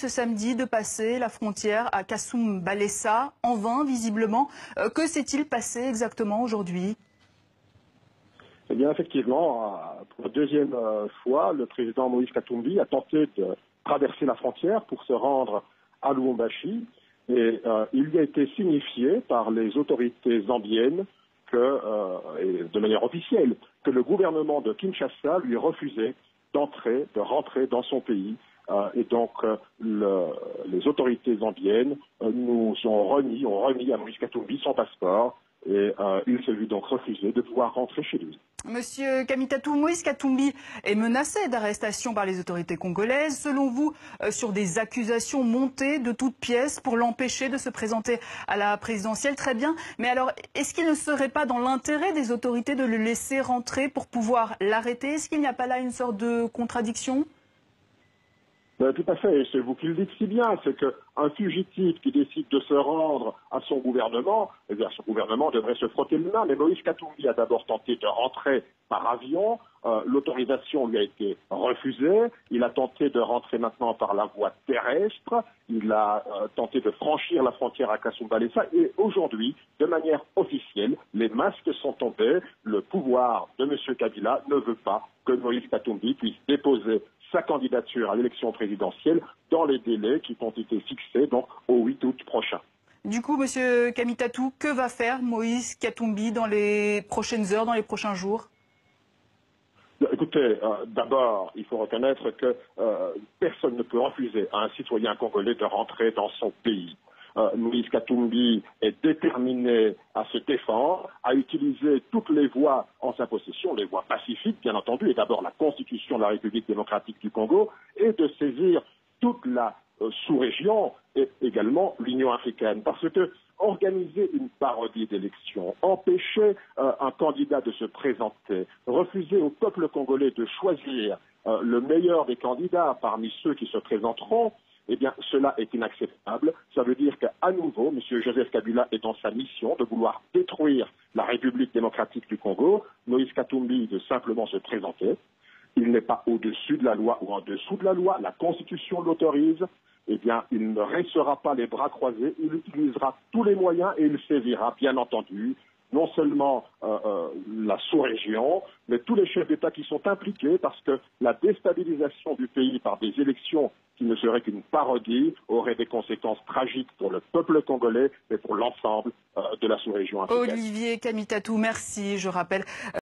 ce samedi de passer la frontière à Kassoum-Balessa, en vain visiblement. Que s'est-il passé exactement aujourd'hui? Eh bien, effectivement, pour la deuxième fois, le président Moïse Katumbi a tenté de traverser la frontière pour se rendre à Lubumbashi. Et il lui a été signifié par les autorités zambiennes et de manière officielle, que le gouvernement de Kinshasa lui refusait de rentrer dans son pays. Et donc, les autorités zambiennes ont remis à Moïse Katumbi son passeport. Et il s'est vu donc refusé de pouvoir rentrer chez lui. Monsieur Kamitatou, Moïse Katumbi est menacé d'arrestation par les autorités congolaises, selon vous, sur des accusations montées de toutes pièces pour l'empêcher de se présenter à la présidentielle. Très bien, mais alors, est-ce qu'il ne serait pas dans l'intérêt des autorités de le laisser rentrer pour pouvoir l'arrêter? Est-ce qu'il n'y a pas là une sorte de contradiction? Tout à fait, et c'est vous qui le dites si bien, c'est qu'un fugitif qui décide de se rendre à son gouvernement, eh bien son gouvernement devrait se frotter les mains, mais Moïse Katumbi a d'abord tenté de rentrer par avion, l'autorisation lui a été refusée, il a tenté de rentrer maintenant par la voie terrestre, il a tenté de franchir la frontière à Kassoum-Balessa, et aujourd'hui, de manière officielle, les masques sont tombés, le pouvoir de M. Kabila ne veut pas que Moïse Katumbi puisse déposer sa candidature à l'élection présidentielle dans les délais qui ont été fixés donc au 8 août prochain. Du coup, Monsieur Kamitatou, que va faire Moïse Katumbi dans les prochaines heures, dans les prochains jours? Écoutez, d'abord, il faut reconnaître que personne ne peut refuser à un citoyen congolais de rentrer dans son pays. Moïse Katumbi est déterminé à se défendre, à utiliser toutes les voies en sa possession, les voies pacifiques bien entendu, et d'abord la Constitution de la République démocratique du Congo, et de saisir toute la sous-région et également l'Union africaine. Parce que organiser une parodie d'élection, empêcher un candidat de se présenter, refuser au peuple congolais de choisir le meilleur des candidats parmi ceux qui se présenteront, eh bien, cela est inacceptable. Ça veut dire qu'à nouveau, M. Joseph Kabila est dans sa mission de vouloir détruire la République démocratique du Congo. Moïse Katumbi de simplement se présenter. Il n'est pas au-dessus de la loi ou en dessous de la loi. La Constitution l'autorise. Eh bien, il ne restera pas les bras croisés. Il utilisera tous les moyens et il saisira, bien entendu, non seulement la sous-région, mais tous les chefs d'État qui sont impliqués, parce que la déstabilisation du pays par des élections qui ne seraient qu'une parodie aurait des conséquences tragiques pour le peuple congolais, mais pour l'ensemble de la sous-région africaine. Olivier Kamitatou, merci. Je rappelle